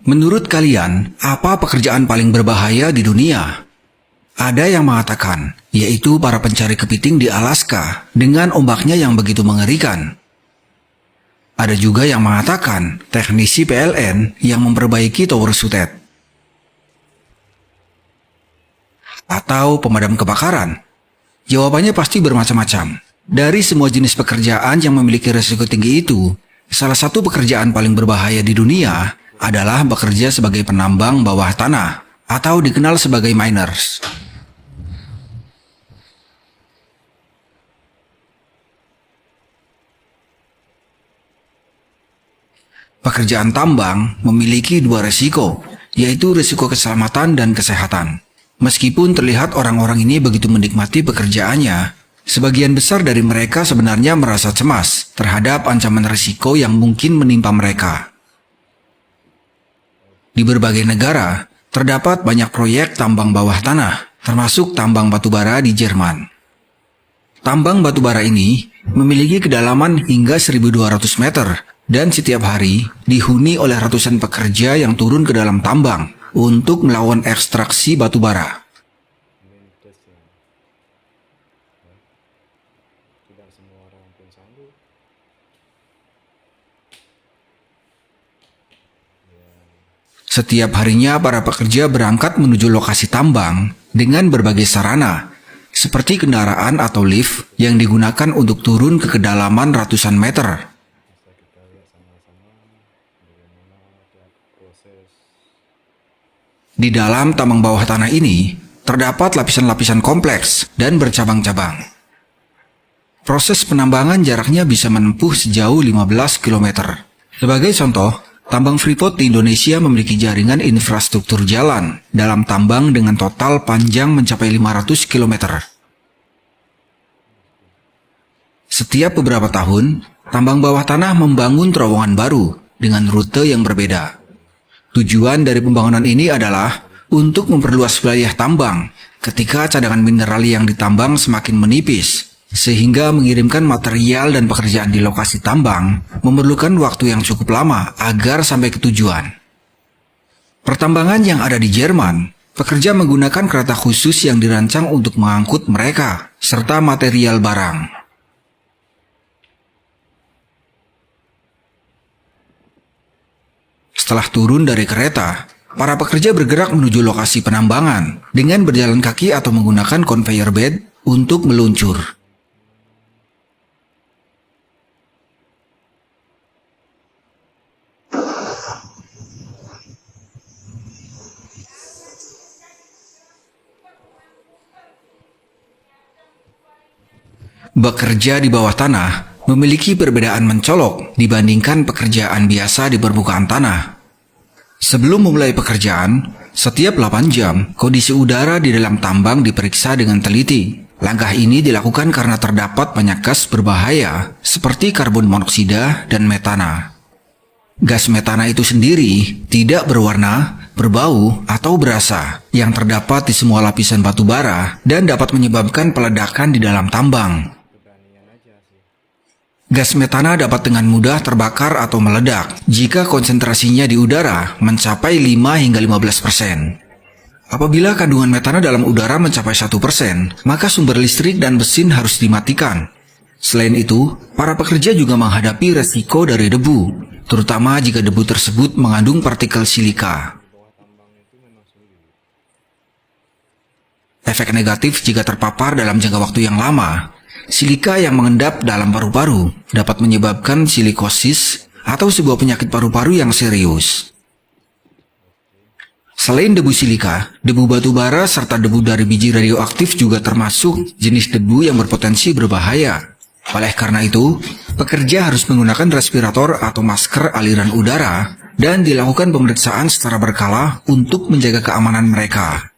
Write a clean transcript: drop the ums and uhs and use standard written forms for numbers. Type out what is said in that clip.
Menurut kalian, apa pekerjaan paling berbahaya di dunia? Ada yang mengatakan, yaitu para pencari kepiting di Alaska dengan ombaknya yang begitu mengerikan. Ada juga yang mengatakan teknisi PLN yang memperbaiki tower sutet. Atau pemadam kebakaran. Jawabannya pasti bermacam-macam. Dari semua jenis pekerjaan yang memiliki risiko tinggi itu, salah satu pekerjaan paling berbahaya di dunia adalah bekerja sebagai penambang bawah tanah atau dikenal sebagai miners. Pekerjaan tambang memiliki dua risiko, yaitu risiko keselamatan dan kesehatan. Meskipun terlihat orang-orang ini begitu menikmati pekerjaannya, sebagian besar dari mereka sebenarnya merasa cemas terhadap ancaman risiko yang mungkin menimpa mereka. Di berbagai negara, terdapat banyak proyek tambang bawah tanah, termasuk tambang batubara di Jerman. Tambang batubara ini memiliki kedalaman hingga 1.200 meter, dan setiap hari dihuni oleh ratusan pekerja yang turun ke dalam tambang untuk melakukan ekstraksi batubara. Setiap harinya para pekerja berangkat menuju lokasi tambang dengan berbagai sarana, seperti kendaraan atau lift yang digunakan untuk turun ke kedalaman ratusan meter. Di dalam tambang bawah tanah ini, terdapat lapisan-lapisan kompleks dan bercabang-cabang. Proses penambangan jaraknya bisa menempuh sejauh 15 km. Sebagai contoh, tambang Freeport di Indonesia memiliki jaringan infrastruktur jalan dalam tambang dengan total panjang mencapai 500 km. Setiap beberapa tahun, tambang bawah tanah membangun terowongan baru dengan rute yang berbeda. Tujuan dari pembangunan ini adalah untuk memperluas wilayah tambang ketika cadangan mineral yang ditambang semakin menipis, sehingga mengirimkan material dan pekerjaan di lokasi tambang memerlukan waktu yang cukup lama agar sampai ke tujuan. Pertambangan yang ada di Jerman, pekerja menggunakan kereta khusus yang dirancang untuk mengangkut mereka, serta material barang. Setelah turun dari kereta, para pekerja bergerak menuju lokasi penambangan dengan berjalan kaki atau menggunakan conveyor belt untuk meluncur. Bekerja di bawah tanah memiliki perbedaan mencolok dibandingkan pekerjaan biasa di permukaan tanah. Sebelum memulai pekerjaan, setiap 8 jam kondisi udara di dalam tambang diperiksa dengan teliti. Langkah ini dilakukan karena terdapat banyak gas berbahaya seperti karbon monoksida dan metana. Gas metana itu sendiri tidak berwarna, berbau, atau berasa yang terdapat di semua lapisan batu bara dan dapat menyebabkan peledakan di dalam tambang. Gas metana dapat dengan mudah terbakar atau meledak jika konsentrasinya di udara mencapai 5 hingga 15%. Apabila kandungan metana dalam udara mencapai 1%, maka sumber listrik dan mesin harus dimatikan. Selain itu, para pekerja juga menghadapi resiko dari debu, terutama jika debu tersebut mengandung partikel silika. Efek negatif jika terpapar dalam jangka waktu yang lama. Silika yang mengendap dalam paru-paru dapat menyebabkan silikosis atau sebuah penyakit paru-paru yang serius. Selain debu silika, debu batu bara serta debu dari biji radioaktif juga termasuk jenis debu yang berpotensi berbahaya. Oleh karena itu, pekerja harus menggunakan respirator atau masker aliran udara dan dilakukan pemeriksaan secara berkala untuk menjaga keamanan mereka.